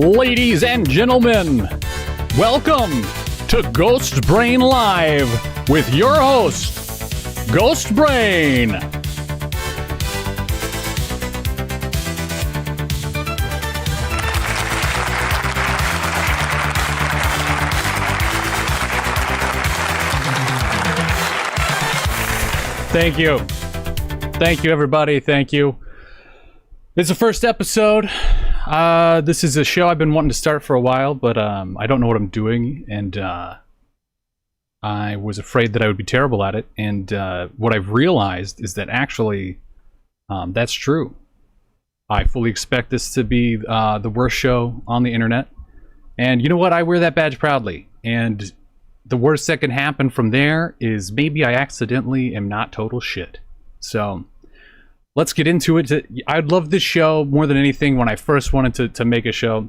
Ladies and gentlemen, welcome to Ghost Brain Live with your host, Ghost Brain. Thank you. Thank you, everybody. Thank you. This is the first episode. This is a show I've been wanting to start for a while, but I don't know what I'm doing, and I was afraid that I would be terrible at it. And what I've realized is that actually that's true. I fully expect this to be the worst show on the internet. And you know what? I wear that badge proudly. And the worst that can happen from there is maybe I accidentally am not total shit. So let's get into it. I love this show more than anything. When I first wanted to make a show,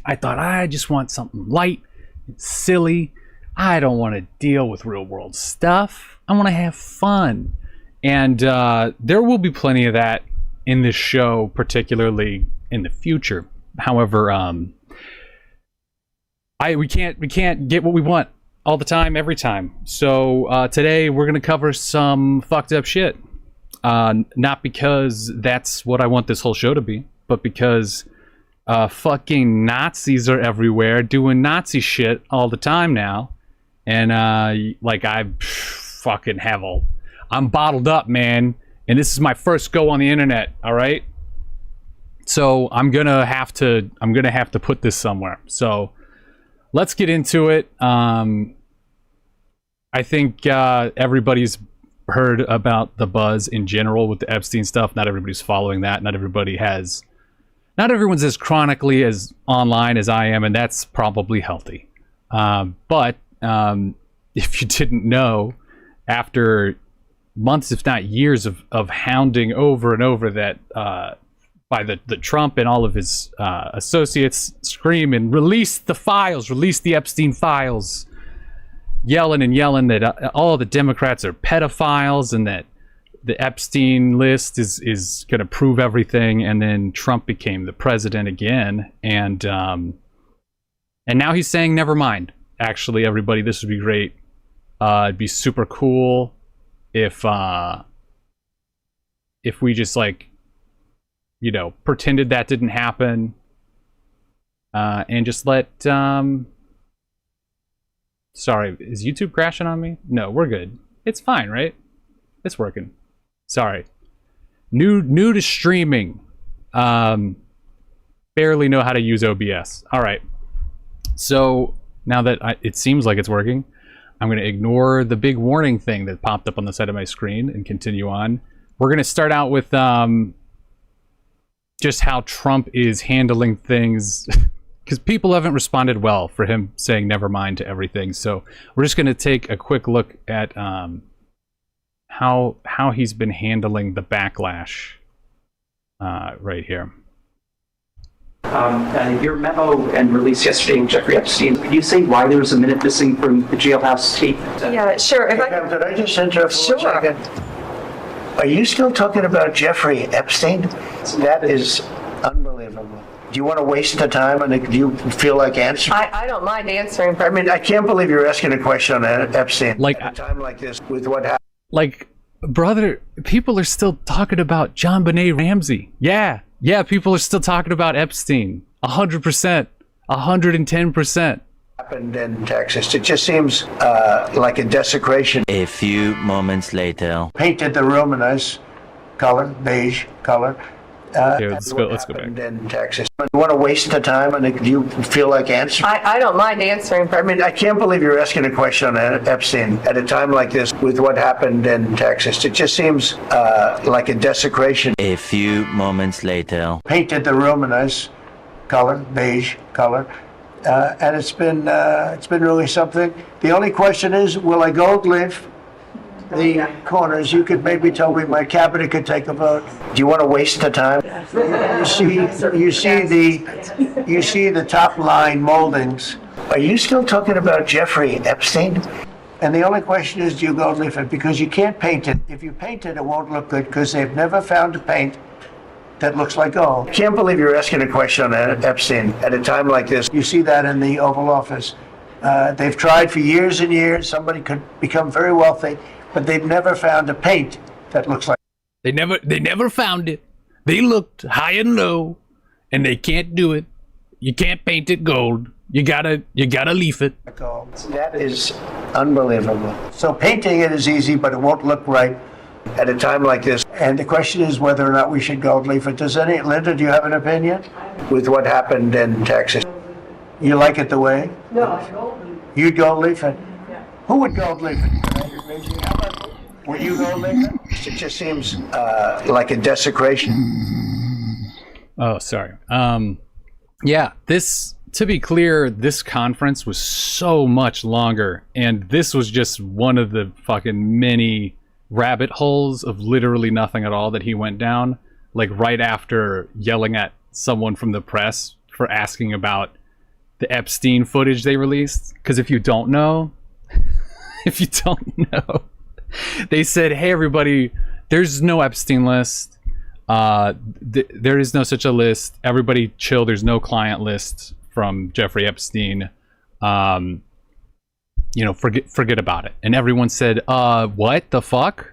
I thought I just want something light and silly. I don't want to deal with real world stuff. I want to have fun. And there will be plenty of that in this show, particularly in the future. However, we can't get what we want all the time, every time. So today we're going to cover some fucked up shit. Not because that's what I want this whole show to be, but because fucking Nazis are everywhere doing Nazi shit all the time now. And like I'm bottled up, man. And this is my first go on the internet, all right? So I'm gonna have to put this somewhere. So let's get into it. I think everybody's heard about the buzz in general with the Epstein stuff. Not everybody's following that. Not everyone's as chronically as online as I am, and that's probably healthy. But if you didn't know, after months, if not years of hounding over and over that by the Trump and all of his associates screaming, release the Epstein files, yelling that all the Democrats are pedophiles and that the Epstein list is going to prove everything. And then Trump became the president again. And now he's saying, never mind. Actually, everybody, this would be great. It'd be super cool if we just pretended that didn't happen and just let sorry, is YouTube crashing on me? No, we're good. It's fine, right? It's working. Sorry. New to streaming. Barely know how to use OBS. All right. So now that it seems like it's working, I'm going to ignore the big warning thing that popped up on the side of my screen and continue on. We're going to start out with just how Trump is handling things. Because people haven't responded well for him saying never mind to everything. So we're just going to take a quick look at how he's been handling the backlash right here. Your memo and release yesterday in Jeffrey Epstein, could you say why there was a minute missing from the jailhouse tape? Yeah, sure. Could I just interrupt for a second? Are you still talking about Jeffrey Epstein? That is unbelievable. Do you want to waste the time, and do you feel like answering? I don't mind answering. I mean, I can't believe you're asking a question on Epstein like at a time like this with what happened. Like, brother, people are still talking about John Benet Ramsey. Yeah, people are still talking about Epstein. 100%, 110%. Happened in Texas. It just seems like a desecration. A few moments later. Painted the room a nice color, beige color. Okay, let's go back. In Texas. You want to waste the time, and do you feel like answering? I don't mind answering. I mean, I can't believe you're asking a question on Epstein at a time like this with what happened in Texas. It just seems like a desecration. A few moments later. Painted the room a nice color, beige color, and it's been really something. The only question is, will I gold leaf the corners? You could maybe tell me my cabinet could take a vote. Do you want to waste the time? You see the top line moldings. Are you still talking about Jeffrey Epstein? And the only question is, do you gold leaf it? Because you can't paint it. If you paint it, it won't look good because they've never found a paint that looks like gold. Can't believe you're asking a question on Epstein at a time like this. You see that in the Oval Office. They've tried for years and years. Somebody could become very wealthy, but they've never found a paint that looks like They never found it. They looked high and low, and they can't do it. You can't paint it gold. You gotta leaf it. gold. That is unbelievable. So painting it is easy, but it won't look right at a time like this. And the question is whether or not we should gold leaf it. Linda, do you have an opinion with what happened in Texas? You like it the way? No, I gold leaf. You'd gold leaf it? Yeah. Who would gold leaf it? How about, would you gold leaf it? It just seems like a desecration. Oh, sorry. Yeah, to be clear, this conference was so much longer, and this was just one of the fucking many rabbit holes of literally nothing at all that he went down, like right after yelling at someone from the press for asking about the Epstein footage they released. Because if you don't know, they said, hey everybody, there's no Epstein list. There is no such a list. Everybody chill. There's no client list from Jeffrey Epstein. Forget about it. And everyone said, what the fuck?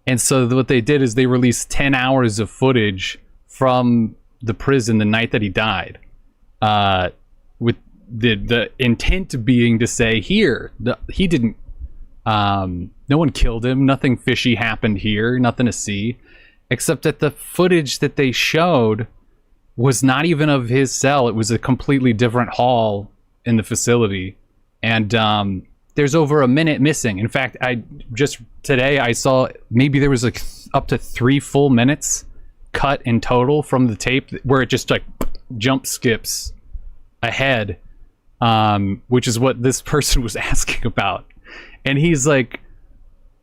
And so what they did is they released 10 hours of footage from the prison the night that he died, with the intent being to say, he didn't, no one killed him. Nothing fishy happened here. Nothing to see. Except that the footage that they showed was not even of his cell. It was a completely different hall in the facility. And there's over a minute missing. In fact, today I saw maybe there was like up to 3 full minutes cut in total from the tape where it just like jump skips ahead, which is what this person was asking about. And he's like,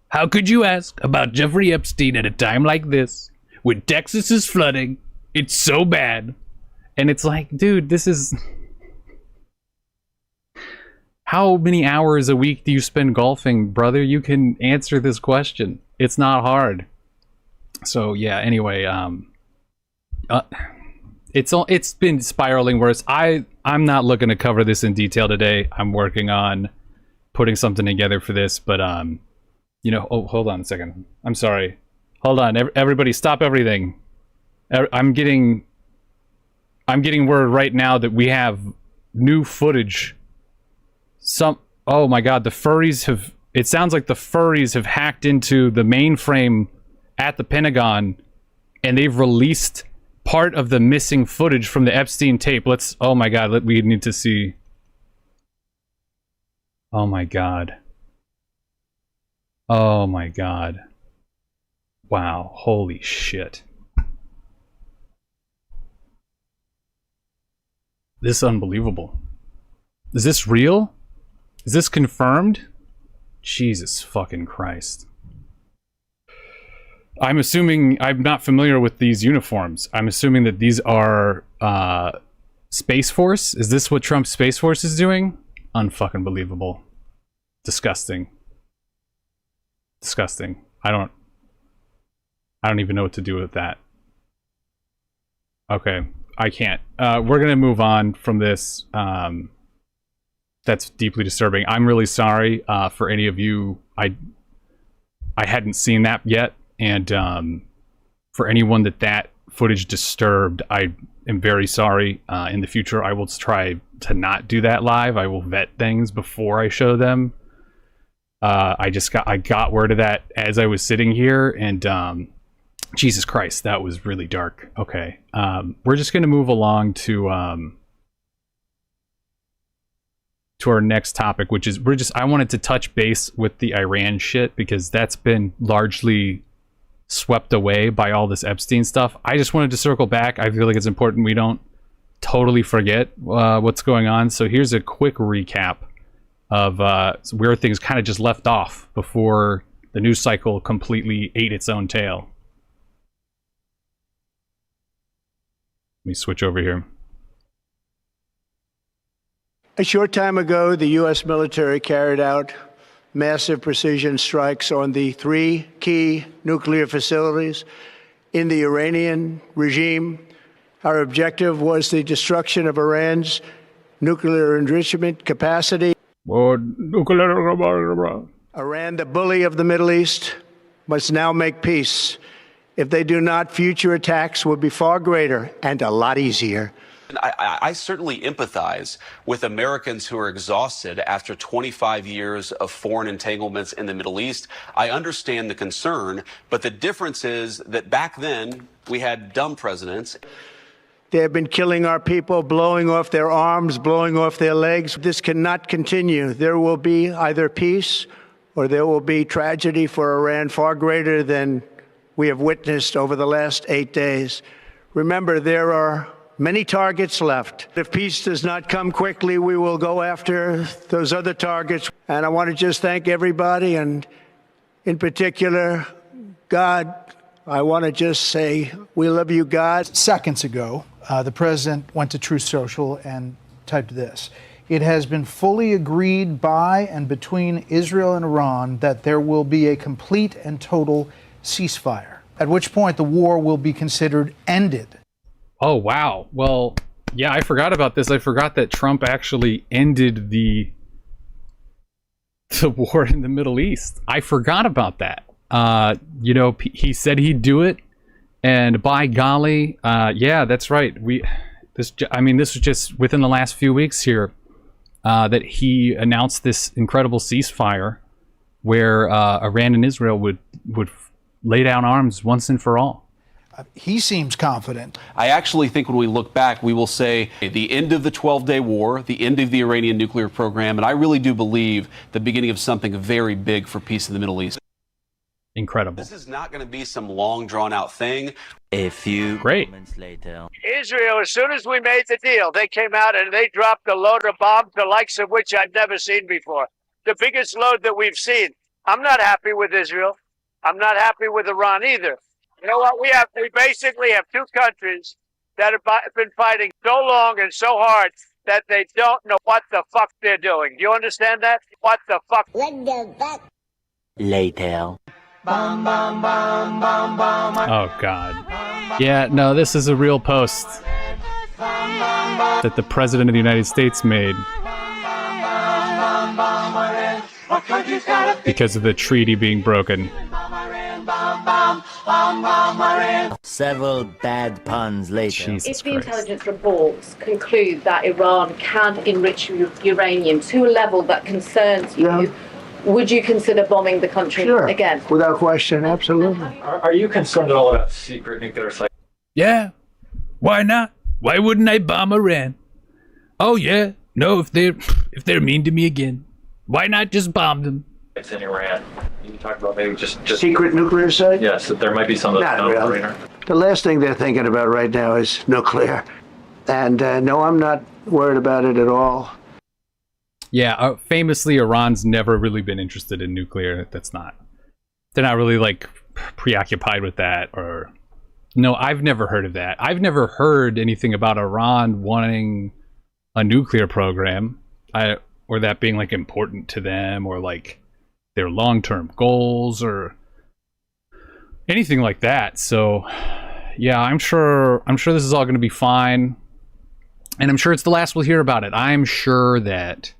how could you ask about Jeffrey Epstein at a time like this when Texas is flooding? It's so bad. And it's like, dude, this is... How many hours a week do you spend golfing, brother? You can answer this question. It's not hard. So yeah, anyway, it's been spiraling worse. I'm not looking to cover this in detail today. I'm working on putting something together for this, but oh, hold on a second. I'm sorry. Hold on, everybody, stop everything. I'm getting word right now that we have new footage. Oh my god, it sounds like the furries have hacked into the mainframe at the Pentagon, and they've released part of the missing footage from the Epstein tape. Oh my god, we need to see. Oh my god. Oh my god. Wow, holy shit. This is unbelievable. Is this real? Is this confirmed? Jesus fucking Christ. I'm assuming, I'm not familiar with these uniforms. I'm assuming that these are Space Force. Is this what Trump's Space Force is doing? Unfucking believable. Disgusting. Disgusting. I don't even know what to do with that. Okay, I can't. We're gonna move on from this. That's deeply disturbing. I'm really sorry for any of you. I hadn't seen that yet, and for anyone that footage disturbed, I am very sorry. In the future, I will try to not do that live. I will vet things before I show them. I got word of that as I was sitting here, and Jesus Christ, that was really dark. Okay, we're just gonna move along to our next topic, which is I wanted to touch base with the Iran shit because that's been largely swept away by all this Epstein stuff. I just wanted to circle back. I feel like it's important we don't totally forget what's going on. So here's a quick recap of where things kind of just left off before the news cycle completely ate its own tail. Let me switch over here. A short time ago, the U.S. military carried out massive precision strikes on the 3 key nuclear facilities in the Iranian regime. Our objective was the destruction of Iran's nuclear enrichment capacity. Iran, the bully of the Middle East, must now make peace. If they do not, future attacks will be far greater and a lot easier. I certainly empathize with Americans who are exhausted after 25 years of foreign entanglements in the Middle East. I understand the concern, but the difference is that back then we had dumb presidents. They have been killing our people, blowing off their arms, blowing off their legs. This cannot continue. There will be either peace or there will be tragedy for Iran far greater than we have witnessed over the last 8 days. Remember, there are many targets left. If peace does not come quickly, we will go after those other targets. And I want to just thank everybody, and in particular, God. I want to just say, we love you, God. Seconds ago, the president went to Truth Social and typed this. It has been fully agreed by and between Israel and Iran that there will be a complete and total ceasefire, at which point the war will be considered ended. Oh, wow. Well, yeah, I forgot about this. I forgot that Trump actually ended the war in the Middle East. I forgot about that. You know, he said he'd do it, and by golly, yeah, that's right. This was just within the last few weeks here that he announced this incredible ceasefire where Iran and Israel would lay down arms once and for all. He seems confident. I actually think when we look back, we will say the end of the 12-day war, the end of the Iranian nuclear program, and I really do believe the beginning of something very big for peace in the Middle East. Incredible. This is not going to be some long, drawn-out thing. A few Great. moments later. Israel, as soon as we made the deal, they came out and they dropped a load of bombs, the likes of which I've never seen before. The biggest load that we've seen. I'm not happy with Israel. I'm not happy with Iran either. You know what? We basically have two countries that have been fighting so long and so hard that they don't know what the fuck they're doing. Do you understand that? What the fuck? Later. Oh, God. Yeah, no, this is a real post that the President of the United States made because of the treaty being broken. Several bad puns later. Jesus If the Christ. intelligence reports conclude that Iran can enrich uranium to a level that concerns you, Yeah. would you consider bombing the country Sure. again? Without question, absolutely. Are you concerned at all about secret nuclear sites? Yeah. Why not? Why wouldn't I bomb Iran? Oh yeah. No, if they're mean to me again, why not just bomb them? It's in Iran. You talked about maybe just Secret nuclear site? yes, that there might be some of Not those really. The last thing they're thinking about right now is nuclear. And no, I'm not worried about it at all. Yeah, famously, Iran's never really been interested in nuclear. They're not really like preoccupied with that. Or no, I've never heard of that. I've never heard anything about Iran wanting a nuclear program, or that being like important to them, or like their long-term goals, or anything like that. So, yeah, I'm sure this is all going to be fine, and I'm sure it's the last we'll hear about it. I'm sure that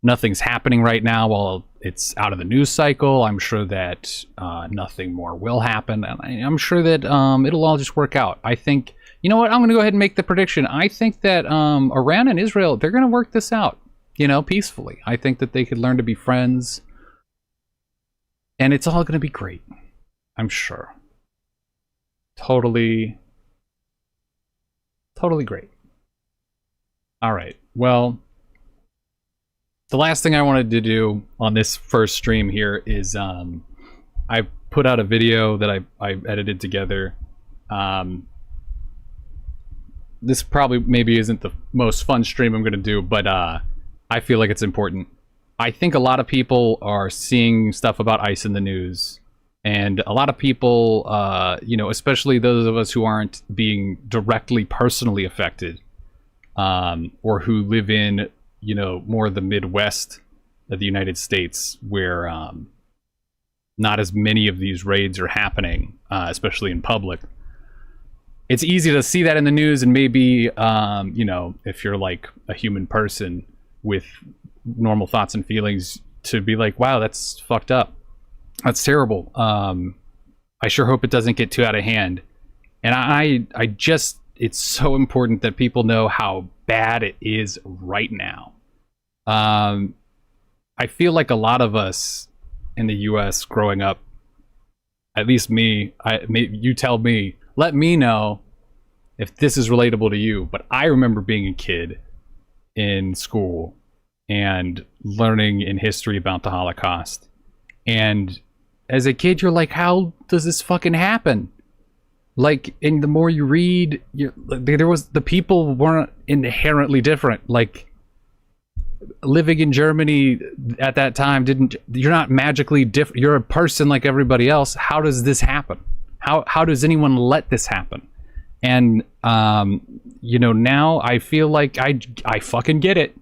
nothing's happening right now while it's out of the news cycle. I'm sure that nothing more will happen, and I'm sure that it'll all just work out. I think, you know what, I'm going to go ahead and make the prediction. I think that Iran and Israel, they're going to work this out, peacefully. I think that they could learn to be friends, and it's all going to be great. I'm sure. Totally great. All right. Well, the last thing I wanted to do on this first stream here is I put out a video that I edited together. This probably maybe isn't the most fun stream I'm going to do, but I feel like it's important. I think a lot of people are seeing stuff about ICE in the news, and a lot of people, especially those of us who aren't being directly personally affected, or who live in more the Midwest of the United States, where not as many of these raids are happening, especially in public. it's easy to see that in the news, and maybe you know, if you're like a human person with normal thoughts and feelings, to be like, wow, that's fucked up, that's terrible. I sure hope it doesn't get too out of hand. And I just, it's so important that people know how bad it is right now. I feel like a lot of us in the US growing up, at least me, you tell me, let me know if this is relatable to you. But I remember being a kid in school and learning in history about the Holocaust. And as a kid, you're like, how does this fucking happen? Like, and the more you read, the people weren't inherently different. Like, living in Germany at that time you're not magically different. You're a person like everybody else. How does this happen? How does anyone let this happen? And you know, now I feel like I fucking get it.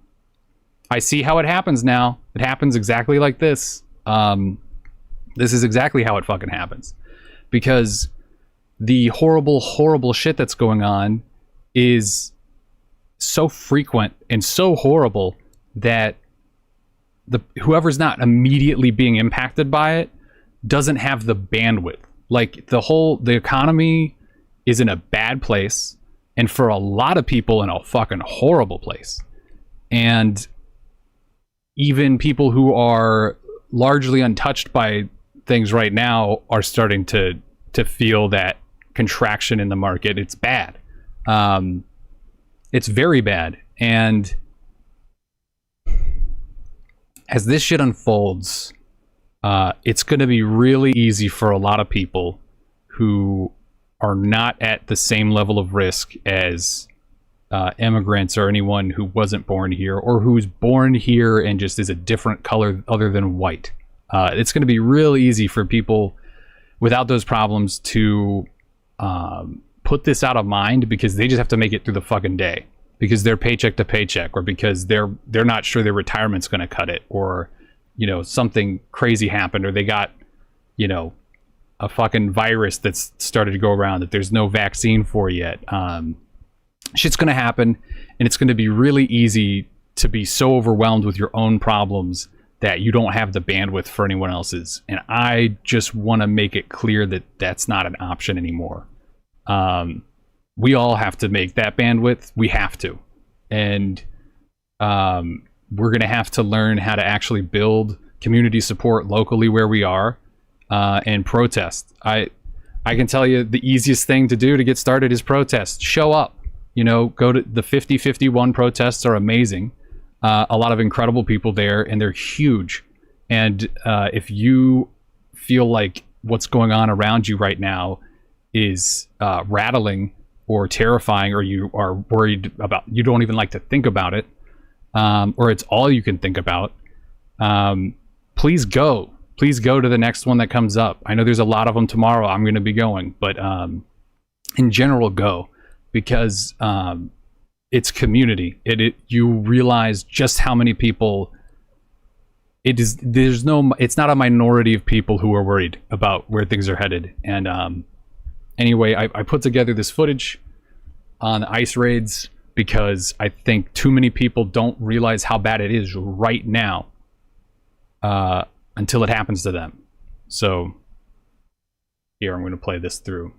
I see how it happens now. It happens exactly like this. This is exactly how it fucking happens, because the horrible shit that's going on is so frequent and so horrible that whoever's not immediately being impacted by it doesn't have the bandwidth. Like, the economy is in a bad place, and for a lot of people in a fucking horrible place. And even people who are largely untouched by things right now are starting to feel that contraction in the market. It's bad. It's very bad. And as this shit unfolds, it's going to be really easy for a lot of people who are not at the same level of risk as immigrants or anyone who wasn't born here, or who's born here and just is a different color other than white. It's going to be real easy for people without those problems to put this out of mind, because they just have to make it through the fucking day, because they're paycheck to paycheck, or because they're not sure their retirement's going to cut it, or, you know, something crazy happened, or they got, you know, a fucking virus that's started to go around that there's no vaccine for yet. Shit's going to happen, and it's going to be really easy to be so overwhelmed with your own problems that you don't have the bandwidth for anyone else's. And I just want to make it clear that that's not an option anymore. We all have to make that bandwidth. We have to. And we're going to have to learn how to actually build community support locally where we are, and protest. I can tell you the easiest thing to do to get started is protest. Show up. You know, go to the 50-51 protests are amazing. A lot of incredible people there, and they're huge. And if you feel like what's going on around you right now is rattling or terrifying, or you are worried about, you don't even like to think about it, or it's all you can think about, please go to the next one that comes up. I know there's a lot of them tomorrow. I'm going to be going, but in general, go, because it's community. You realize just how many people it is. It's not a minority of people who are worried about where things are headed. And anyway, I put together this footage on ICE raids because I think too many people don't realize how bad it is right now, until it happens to them. So here, I'm going to play this through.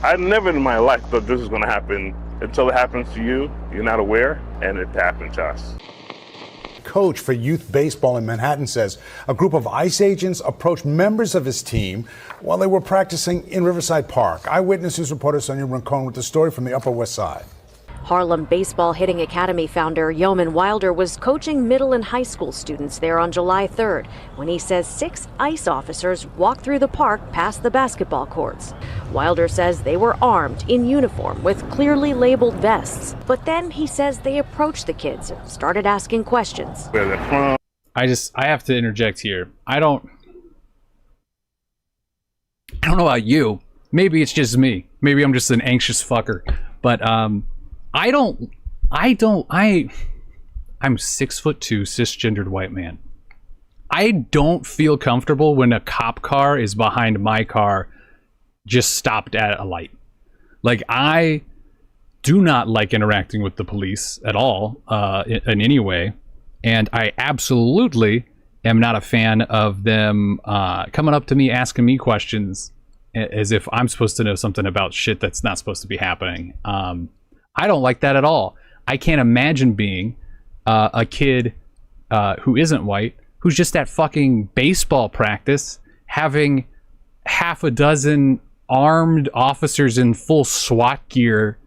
I never in my life thought this was going to happen until it happens to you. You're not aware, and it happened to us. Coach for youth baseball in Manhattan says a group of ICE agents approached members of his team while they were practicing in Riverside Park. Eyewitness News reporter Sonia Rincon with the story from the Upper West Side. Harlem Baseball Hitting Academy founder Yeoman Wilder was coaching middle and high school students there on July 3rd when he says 6 ICE officers walked through the park past the basketball courts. Wilder says they were armed, in uniform, with clearly labeled vests. But then he says they approached the kids and started asking questions. Where they're from. I have to interject here. I don't know about you. Maybe it's just me. Maybe I'm just an anxious fucker. But I'm 6'2", cisgendered white man. I don't feel comfortable when a cop car is behind my car, just stopped at a light. Like, I do not like interacting with the police at all, in any way, and I absolutely am not a fan of them coming up to me asking me questions as if I'm supposed to know something about shit that's not supposed to be happening. I don't like that at all. I can't imagine being a kid who isn't white, who's just at fucking baseball practice having half a dozen armed officers in full SWAT gear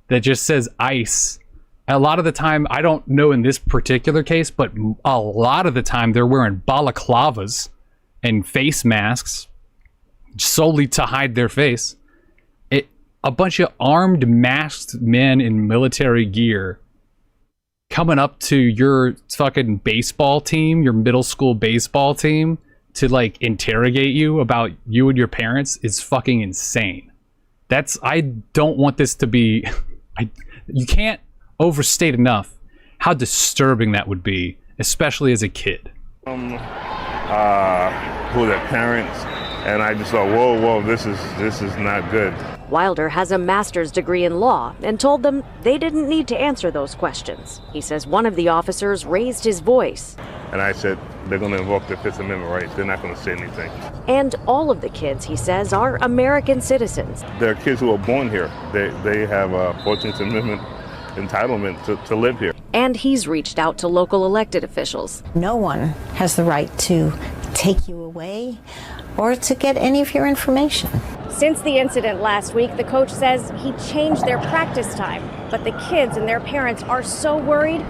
that just says ICE. A lot of the time, I don't know in this particular case, but a lot of the time they're wearing balaclavas and face masks solely to hide their face. A bunch of armed, masked men in military gear coming up to your fucking baseball team, your middle school baseball team, to like interrogate you about you and your parents is fucking insane. I don't want this to be, you can't overstate enough how disturbing that would be, especially as a kid. Who are their parents, and I just thought, whoa, this is not good. Wilder has a master's degree in law and told them they didn't need to answer those questions. He says one of the officers raised his voice. And I said, they're going to invoke the Fifth Amendment rights. They're not going to say anything. And all of the kids, he says, are American citizens. They're kids who are born here. They have a 14th Amendment entitlement to live here. And he's reached out to local elected officials. No one has the right to take you away or to get any of your information. Since the incident last week, the coach says he changed their practice time, but the kids and their parents are so worried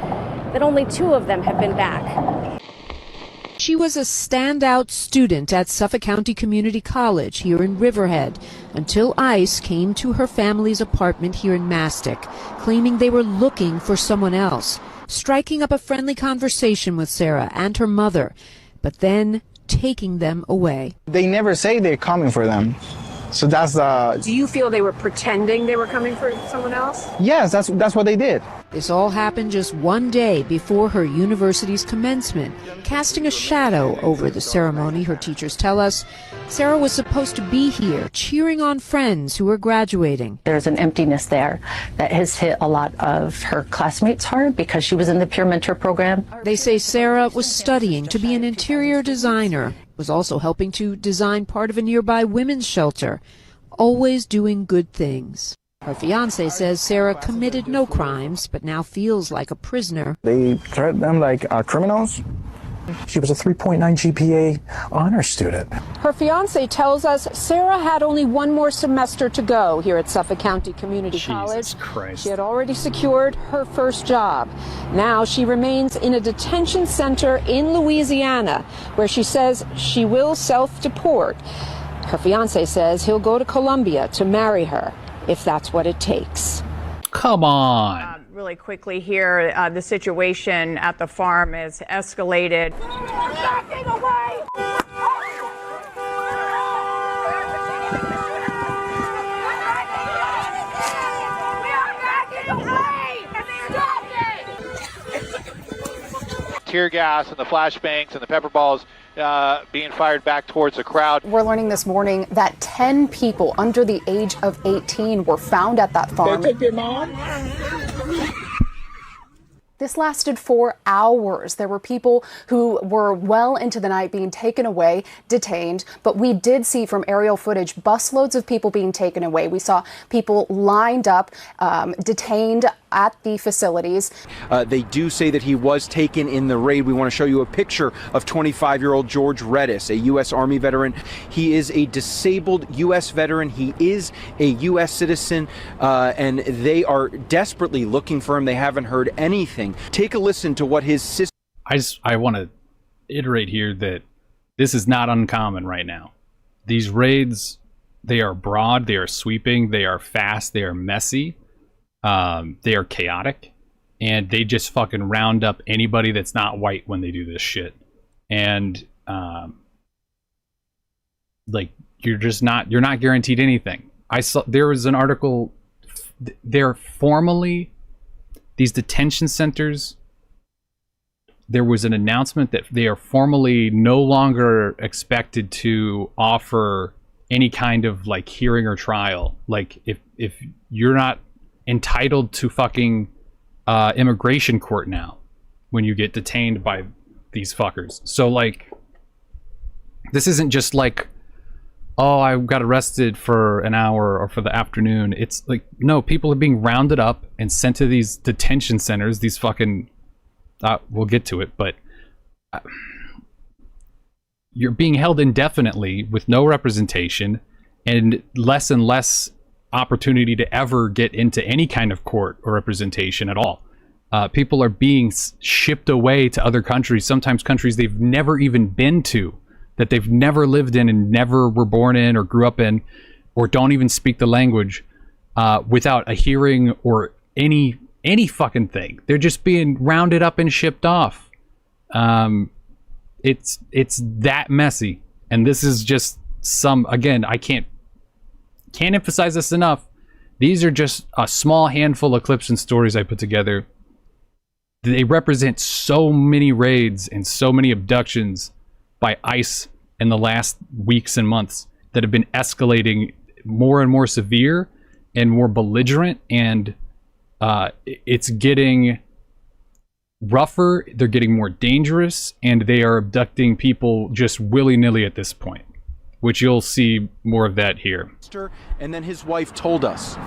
that only 2 of them have been back. She was a standout student at Suffolk County Community College here in Riverhead until ICE came to her family's apartment here in Mastic, claiming they were looking for someone else, striking up a friendly conversation with Sarah and her mother, but then taking them away. They never say they're coming for them. So that's the... Do you feel they were pretending they were coming for someone else? Yes, that's what they did. This all happened just one day before her university's commencement, casting a shadow over the ceremony, her teachers tell us. Sarah was supposed to be here, cheering on friends who were graduating. There's an emptiness there that has hit a lot of her classmates hard because she was in the peer mentor program. They say Sarah was studying to be an interior designer, was also helping to design part of a nearby women's shelter, always doing good things. Her fiancé says Sarah committed no crimes, but now feels like a prisoner. They treat them like criminals. She was a 3.9 GPA honor student. Her fiancé tells us Sarah had only one more semester to go here at Suffolk County Community College. Christ. She had already secured her first job. Now she remains in a detention center in Louisiana, where she says she will self-deport. Her fiancé says he'll go to Colombia to marry her, if that's what it takes. Come on. Really quickly here, the situation at the farm has escalated. Backing away! Tear gas and the flashbangs and the pepper balls being fired back towards the crowd. We're learning this morning that 10 people under the age of 18 were found at that farm. They took your mom? This lasted 4 hours. There were people who were well into the night being taken away, detained, but we did see from aerial footage busloads of people being taken away. We saw people lined up, detained at the facilities. They do say that he was taken in the raid. We want to show you a picture of 25-year-old George Redis, a U.S. Army veteran. He is a disabled U.S. veteran. He is a U.S. citizen, and they are desperately looking for him. They haven't heard anything. Take a listen to what his sister... I want to iterate here that this is not uncommon right now. These raids, they are broad, they are sweeping, they are fast, they are messy. They are chaotic, and they just fucking round up anybody that's not white when they do this shit. And like you're not guaranteed anything. There was an article. They're formally, these detention centers, there was an announcement that they are formally no longer expected to offer any kind of like hearing or trial. Like if you're not entitled to fucking immigration court now when you get detained by these fuckers. So like, this isn't just like, oh, I got arrested for an hour or for the afternoon. It's like, no, people are being rounded up and sent to these detention centers, these fucking, we'll get to it, but you're being held indefinitely with no representation and less opportunity to ever get into any kind of court or representation at all. People are being shipped away to other countries, sometimes countries they've never even been to, that they've never lived in and never were born in or grew up in, or don't even speak the language, without a hearing or any fucking thing. They're just being rounded up and shipped off. It's that messy, and this is just again, I can't emphasize this enough. These are just a small handful of clips and stories I put together. They represent so many raids and so many abductions by ICE in the last weeks and months that have been escalating more and more severe and more belligerent, and it's getting rougher, they're getting more dangerous, and they are abducting people just willy-nilly at this point, which you'll see more of that here. And then his wife told us,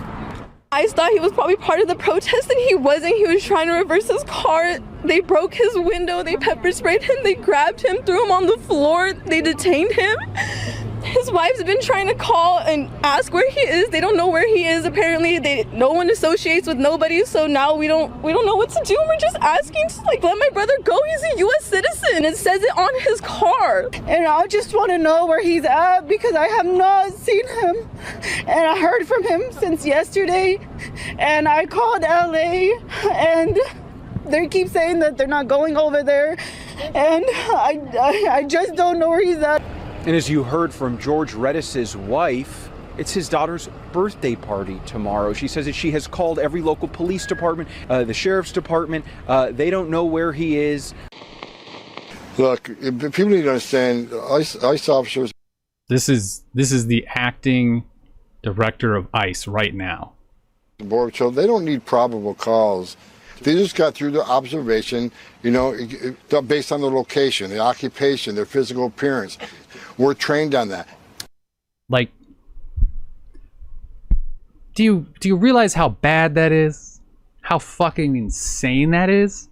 I thought he was probably part of the protest, and he wasn't. He was trying to reverse his car. They broke his window, they pepper sprayed him, they grabbed him, threw him on the floor, they detained him. His wife's been trying to call and ask where he is. They don't know where he is. Apparently, no one associates with nobody, so now we don't know what to do. We're just asking to let my brother go. He's a U.S. citizen. It says it on his car. And I just want to know where he's at because I have not seen him. And I heard from him since yesterday. And I called LA and they keep saying that they're not going over there. And I just don't know where he's at. and as you heard from George Redis's wife, it's his daughter's birthday party tomorrow. She says that she has called every local police department, the sheriff's department. They don't know where he is. Look, people need to understand, ICE officers. This is the acting director of ICE right now. So they don't need probable cause. They just got through the observation, you know, based on the location, the occupation, their physical appearance. We're trained on that. Like, do you realize how bad that is? How fucking insane that is?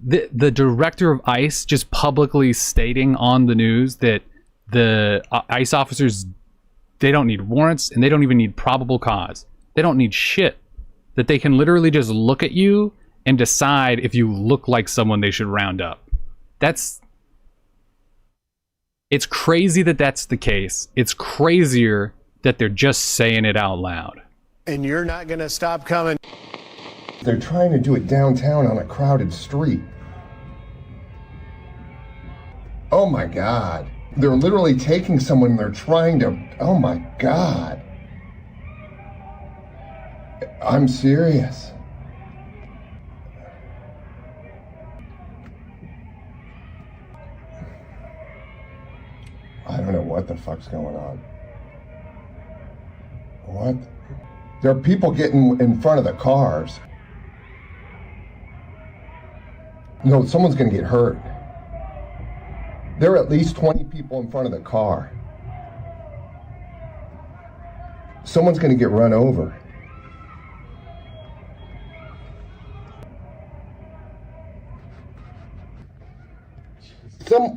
The director of ICE just publicly stating on the news that the ICE officers, they don't need warrants and they don't even need probable cause. They don't need shit. That they can literally just look at you and decide if you look like someone they should round up. It's crazy that that's the case. It's crazier that they're just saying it out loud. And you're not gonna stop coming. They're trying to do it downtown on a crowded street. Oh my God. They're literally taking someone and they're trying to, oh my God. I'm serious. I don't know what the fuck's going on. What? There are people getting in front of the cars. No, someone's gonna get hurt. There are at least 20 people in front of the car. Someone's gonna get run over.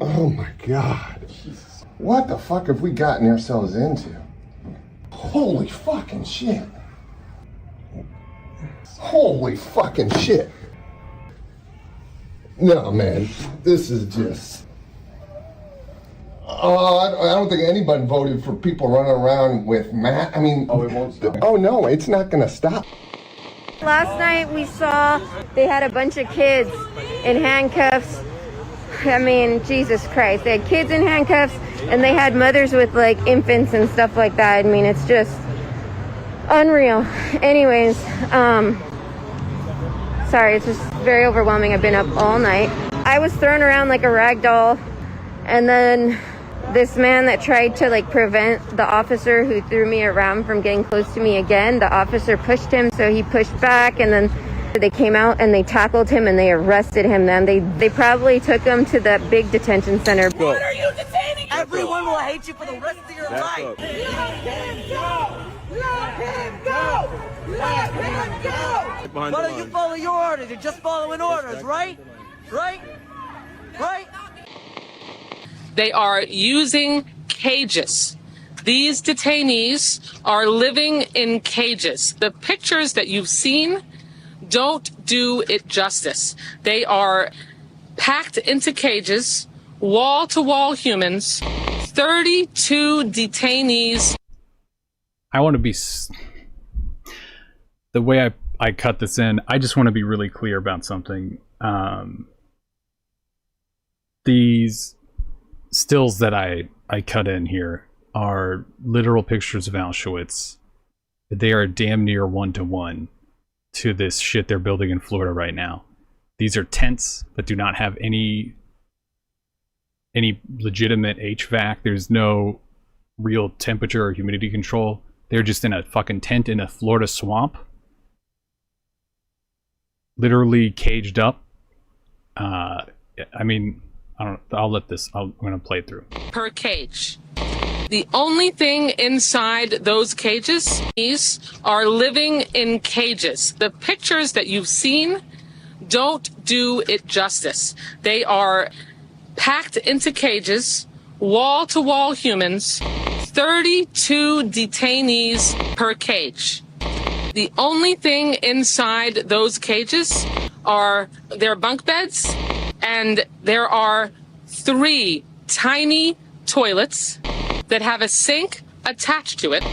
Oh my God. What the fuck have we gotten ourselves into? Holy fucking shit. Holy fucking shit. No, man, this is just... Oh, I don't think anybody voted for people running around with Matt. I mean... Oh, it won't stop. Oh, no, it's not gonna stop. Last night we saw they had a bunch of kids in handcuffs. I mean, Jesus Christ. They had kids in handcuffs and they had mothers with like infants and stuff like that. I mean, it's just unreal. Anyways, sorry, it's just very overwhelming. I've been up all night. I was thrown around like a rag doll, and then this man that tried to like prevent the officer who threw me around from getting close to me again, the officer pushed him, so he pushed back, and then they came out and they tackled him and they arrested him. Then they probably took him to the big detention center. What are you detaining? Everyone will hate you for the rest of your life. Let him go! Let him go! Let him go! Why don't you follow your orders? You're just following orders, right? Right? Right? They are using cages. These detainees are living in cages. The pictures that you've seen don't do it justice. They are packed into cages, wall-to-wall humans, 32 detainees. I want to be... The way I cut this in, I just want to be really clear about something. These stills that I cut in here are literal pictures of Auschwitz. They are damn near one-to-one to this shit they're building in Florida right now. These are tents that do not have any legitimate HVAC. There's no real temperature or humidity control. They're just in a fucking tent in a Florida swamp. Literally caged up. I mean, I don't know. I'm gonna play it through. Per cage. The only thing inside those cages are living in cages. The pictures that you've seen don't do it justice. They are packed into cages, wall-to-wall humans, 32 detainees per cage. The only thing inside those cages are their bunk beds, and there are 3 tiny toilets that have a sink attached to it.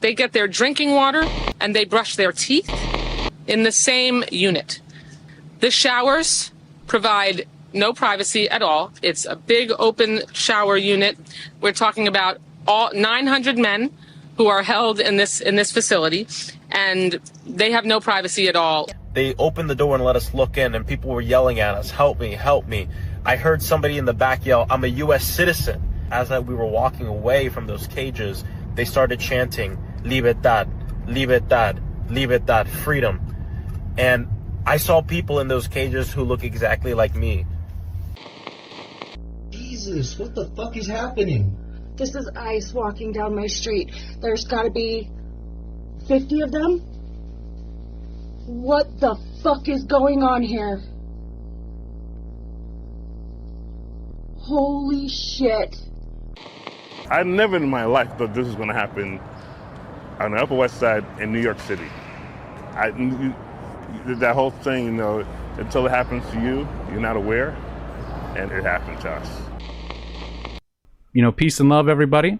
They get their drinking water and they brush their teeth in the same unit. The showers provide no privacy at all. It's a big open shower unit. We're talking about all 900 men who are held in this facility, and they have no privacy at all. They opened the door and let us look in, and people were yelling at us, "Help me, help me." I heard somebody in the back yell, "I'm a U.S. citizen." As we were walking away from those cages, they started chanting, "Libertad, libertad, libertad, freedom." And I saw people in those cages who look exactly like me. Jesus, what the fuck is happening? This is ICE walking down my street. There's gotta be 50 of them? What the fuck is going on here? Holy shit. I never in my life thought this was going to happen on the Upper West Side in New York City. That whole thing, you know, until it happens to you, you're not aware, and it happened to us. You know, peace and love, everybody.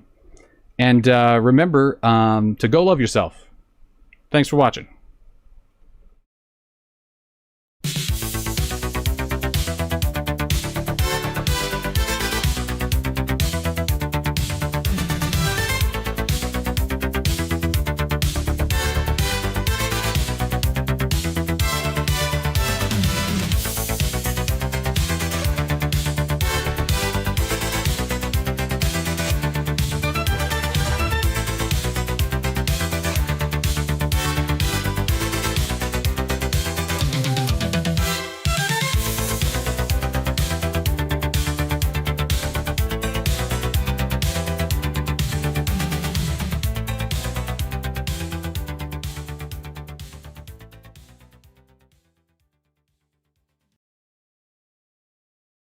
And remember to go love yourself. Thanks for watching.